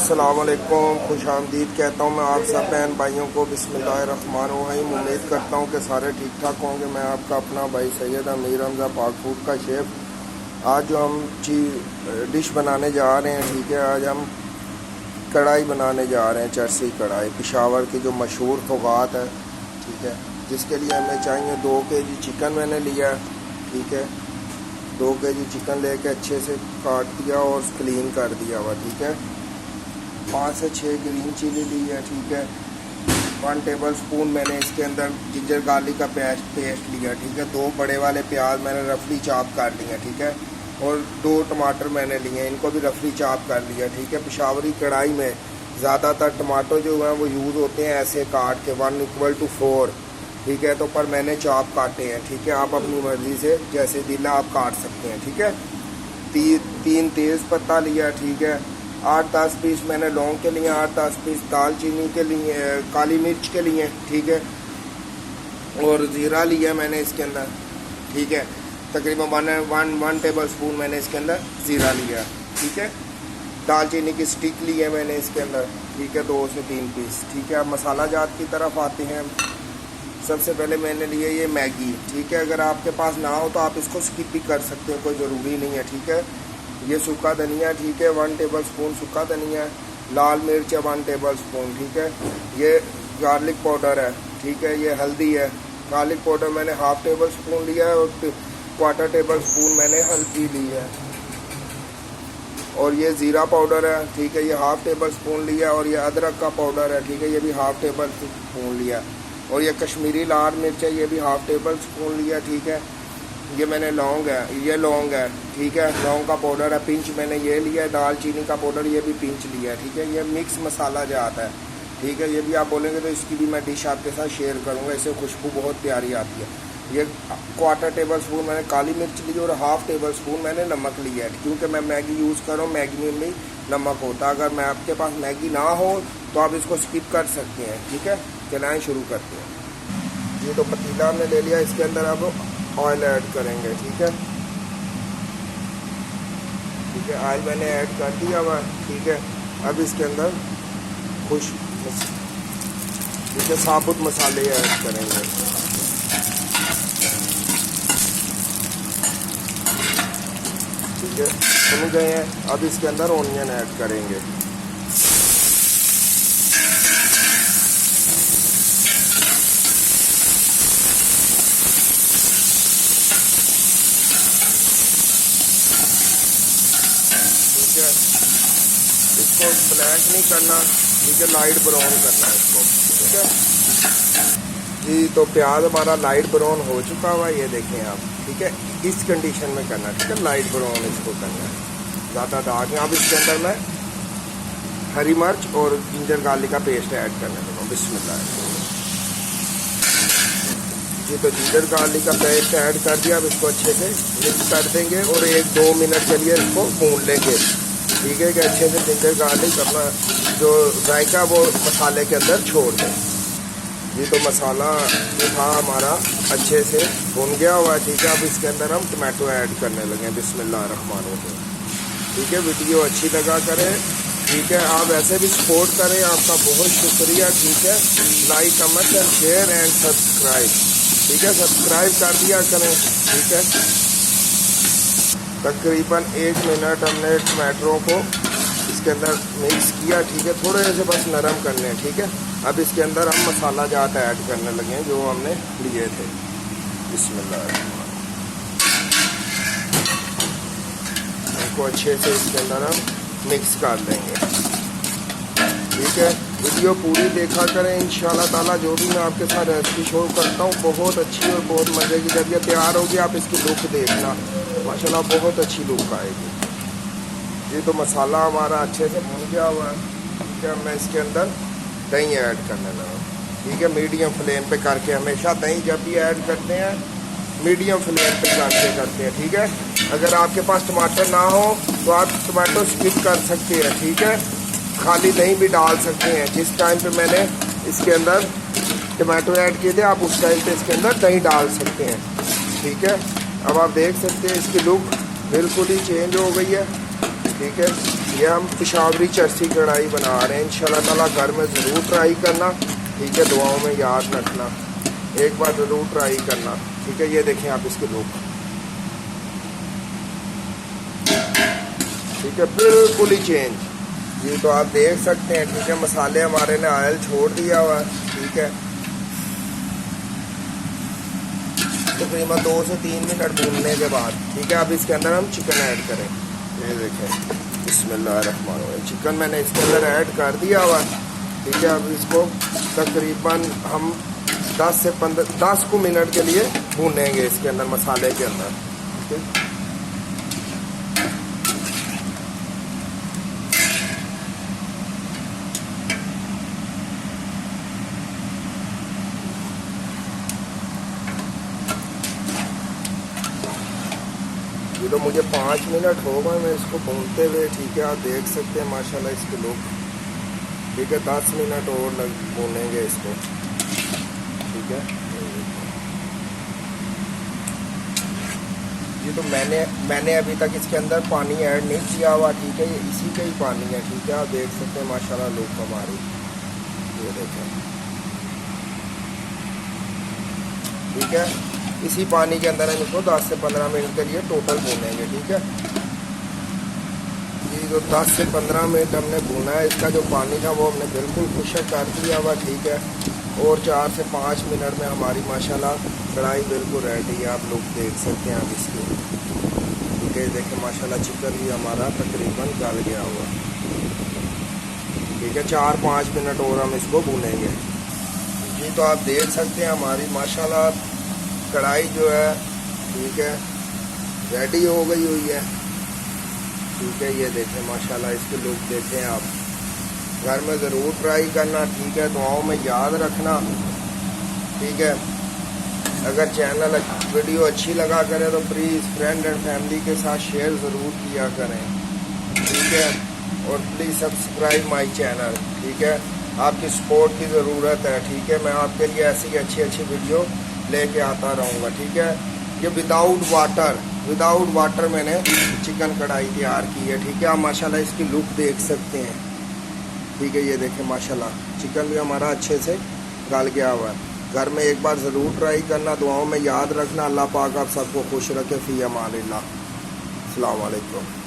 अस्सलाम वालेकुम, खुश आमदीद कहता हूँ मैं आप सब बहन भाइयों को। बिस्मिल्लाहिर्रहमानिर्रहीम। उम्मीद करता हूँ कि सारे ठीक ठाक होंगे। मैं आपका अपना भाई सैयद अमीर हमजा पाक फूड का शेफ़। आज जो हम डिश बनाने जा रहे हैं, ठीक है, आज हम कढ़ाई बनाने जा रहे हैं। चरसी कढ़ाई पेशावर की जो मशहूर सौगात है, ठीक है, जिसके लिए हमें चाहिए 2 kg चिकन मैंने लिया है, ठीक है। 2 kg चिकन लेके अच्छे से काट दिया और क्लीन कर दिया हुआ, ठीक है। 5 से 6 ग्रीन चिली ली है, ठीक है। 1 टेबल स्पून मैंने इसके अंदर जिंजर गार्लिक का पेस्ट लिया, ठीक है। 2 बड़े वाले प्याज मैंने रफली चॉप कर लिए, ठीक है। और 2 टमाटर मैंने लिए, इनको भी रफली चॉप कर लिया, ठीक है। पेशावरी कढ़ाई में ज़्यादातर टमाटर जो हैं वो यूज़ होते हैं ऐसे काट के 1:4, ठीक है। तो पर मैंने चॉप काटे हैं, ठीक है। आप अपनी मर्ज़ी से जैसे दिला आप काट सकते हैं, ठीक है। 3 तेज़ पत्ता लिया, ठीक है। 8-10 पीस मैंने लौंग के लिए, 8-10 पीस दालचीनी के लिए, काली मिर्च के लिए, ठीक है। और ज़ीरा लिया मैंने इसके अंदर, ठीक है। तकरीबन 1 टेबल स्पून मैंने इसके अंदर ज़ीरा लिया, ठीक है। दालचीनी की स्टिक ली है मैंने इसके अंदर, ठीक है, 2 से 3 पीस, ठीक है। अब मसाला जात की तरफ आते हैं। सबसे पहले मैंने लिए ये मैगी, ठीक है। अगर आपके पास ना हो तो आप इसको स्किप भी कर सकते हैं, कोई ज़रूरी नहीं है, ठीक है। ये सूखा धनिया, ठीक है, 1 टेबल स्पून सूखा धनिया। लाल मिर्च है 1 टेबल स्पून, ठीक है। ये गार्लिक पाउडर है, ठीक है। ये हल्दी है, गार्लिक पाउडर मैंने 1/2 टेबल स्पून लिया है और 1/4 टेबल स्पून मैंने हल्दी ली है। और ये ज़ीरा पाउडर है, ठीक है, ये 1/2 टेबल स्पून लिया। और ये अदरक का पाउडर है, ठीक है, ये भी 1/2 टेबल स्पून लिया। और ये कश्मीरी लाल मिर्च है, ये भी 1/2 टेबल स्पून लिया, ठीक है। ये मैंने लौंग है, ये लौंग है, ठीक है, लौंग का पाउडर है, पिंच मैंने ये लिया है। दालचीनी का पाउडर ये भी पिंच लिया है, ठीक है। ये मिक्स मसाला जो आता है, ठीक है, ये भी आप बोलेंगे तो इसकी भी मैं डिश आपके साथ शेयर करूँगा। इससे खुशबू बहुत प्यारी आती है। ये 1/4 टेबल स्पून मैंने काली मिर्च ली और 1/2 टेबल स्पून मैंने नमक लिया है, क्योंकि मैं मैगी यूज़ कर रहा हूँ, मैगी में भी नमक होता है। अगर मैं आपके पास मैगी ना हो तो आप इसको स्किप कर सकते हैं, ठीक है। चलाएँ, शुरू करते हैं। ये तो पतीला हमने ले लिया, इसके अंदर अब ऑयल ऐड करेंगे, ठीक है, ठीक है। ऑयल मैंने ऐड कर दिया हुआ, ठीक है। अब इसके अंदर ठीक है, साबुत मसाले ऐड करेंगे, ठीक है, सुन गए हैं। अब इसके अंदर ओनियन ऐड करेंगे, इसको ब्लैक नहीं करना, ठीक है, लाइट ब्राउन करना है इसको, ठीक है जी। तो प्याज हमारा लाइट ब्राउन हो चुका हुआ है, ये देखें आप, ठीक है। इस कंडीशन में करना, ठीक है, लाइट ब्राउन इसको करना है, ज़्यादा डार्क नहीं। अब इसके अंदर मैं हरी मिर्च और जिंजर गार्लिक का पेस्ट ऐड करने लगा। बिस्मिल्लाह जी। तो जिंजर गार्लिक का पेस्ट ऐड कर दिया। अब इसको अच्छे से मिक्स कर देंगे और 1-2 मिनट के लिए इसको भून लेंगे, ठीक है, कि अच्छे से जिंजर गार्लिक अपना जो जायका वो मसाले के अंदर छोड़ दें। ये तो मसाला जो था हमारा अच्छे से भुन गया हुआ है, ठीक है। अब इसके अंदर हम टमाटो ऐड करने लगे। बिस्मिल्लाहिर्रहमानिर्रहीम, ठीक है। वीडियो अच्छी लगा करें, ठीक है। आप ऐसे भी सपोर्ट करें, आपका बहुत शुक्रिया, ठीक है। Like, comment and share and subscribe, ठीक है, सब्सक्राइब कर दिया करें, ठीक है। तकरीबन 1 मिनट हमने टमाटरों को इसके अंदर मिक्स किया, ठीक है, थोड़े से बस नरम करने हैं, ठीक है। अब इसके अंदर हम मसाला जात ऐड करने लगे हैं जो हमने लिए थे। बिस्मिल्लाह, इसको अच्छे से इसके अंदर हम मिक्स कर देंगे, ठीक है। वीडियो पूरी देखा करें, इंशाल्लाह ताला जो भी मैं आपके साथ रेसिपी शो करता हूँ बहुत अच्छी और बहुत मज़े की। जब ये तैयार होगी आप इसकी लुक देखना, माशाल्लाह बहुत अच्छी लुक आएगी। ये तो मसाला हमारा अच्छे से भुन गया हुआ है, ठीक है। मैं इसके अंदर दही ऐड करने लगा, ठीक है। मीडियम फ्लेम पे करके, हमेशा दही जब भी ऐड करते हैं मीडियम फ्लेम पे करते हैं, ठीक है। अगर आपके पास टमाटर ना हो तो आप टमाटो स्किप कर सकते हैं, ठीक है। खाली दही भी डाल सकते हैं। जिस टाइम पे मैंने इसके अंदर टमाटो ऐड किए थे आप उस टाइम पे इसके अंदर दही डाल सकते हैं, ठीक है। अब आप देख सकते हैं इसकी लुक बिल्कुल ही चेंज हो गई है, ठीक है। ये हम पेशावरी चरसी कढ़ाई बना रहे हैं। इंशाल्लाह ताला घर में ज़रूर ट्राई करना, ठीक है। दुआओं में याद रखना, एक बार ज़रूर ट्राई करना, ठीक है। ये देखें आप इसके लुक, ठीक है, बिल्कुल ही चेंज। ये तो आप देख सकते हैं, ठीक है। मसाले हमारे ने ऑयल छोड़ दिया हुआ है, ठीक है। तकरीबन 2 से 3 मिनट भूनने के बाद, ठीक है, अब इसके अंदर हम चिकन ऐड करें। ये देखें, बिस्मिल्लाहिर्रहमानिर्रहीम, चिकन मैंने इसके अंदर ऐड कर दिया हुआ, ठीक है। अब इसको तकरीबन हम 10 को मिनट के लिए भूनेंगे इसके अंदर, मसाले के अंदर, ठीक है। ये तो मुझे 5 मिनट हो गए मैं इसको भूनते हुए, ठीक है। आप देख सकते हैं माशाल्लाह इसके लुक, ठीक है। 10 मिनट और भूनेंगे इसको, ठीक है। ये तो मैंने अभी तक इसके अंदर पानी ऐड नहीं किया हुआ, ठीक है। ये इसी का ही पानी है, ठीक है। आप देख सकते हैं माशाल्लाह लुक हमारी, ये देखें, ठीक है। इसी पानी के अंदर हम इसको 10 से 15 मिनट के लिए टोटल भूनेंगे, ठीक है। ये जो 10 से 15 मिनट हमने भूना है, इसका जो पानी था वो हमने बिल्कुल खुश्क कर दिया हुआ, ठीक है। और 4 से 5 मिनट में हमारी माशाल्लाह कढ़ाई बिल्कुल रेडी है। आप लोग देख सकते हैं आप इसको, ठीक है। देखें माशाल्लाह चिकन भी हमारा तकरीबन गल गया हुआ, ठीक है। 4-5 मिनट और हम इसको भूनेंगे जी। तो आप देख सकते हैं हमारी माशाल्लाह कढ़ाई जो है, ठीक है, रेडी हो गई हुई है, ठीक है। ये देखें माशाल्लाह इसके लुक देखें आप, घर में ज़रूर ट्राई करना, ठीक है। दुआओं में याद रखना, ठीक है। अगर चैनल वीडियो अच्छी लगा करें तो प्लीज़ फ्रेंड एंड फैमिली के साथ शेयर ज़रूर किया करें, ठीक है। और प्लीज़ सब्सक्राइब माय चैनल, ठीक है। आपकी सपोर्ट की ज़रूरत है, ठीक है। मैं आपके लिए ऐसी अच्छी वीडियो लेके आता रहूँगा, ठीक है। ये विदाउट वाटर मैंने चिकन कढ़ाई तैयार की है, ठीक है। आप माशाल्लाह इसकी लुक देख सकते हैं, ठीक है। ये देखें माशाल्लाह चिकन भी हमारा अच्छे से गल गया हुआ है। घर में एक बार ज़रूर ट्राई करना, दुआओं में याद रखना। अल्लाह पाक आप सबको खुश रखे। फ़ी अमानिल्लाह। अस्सलाम वालेकुम।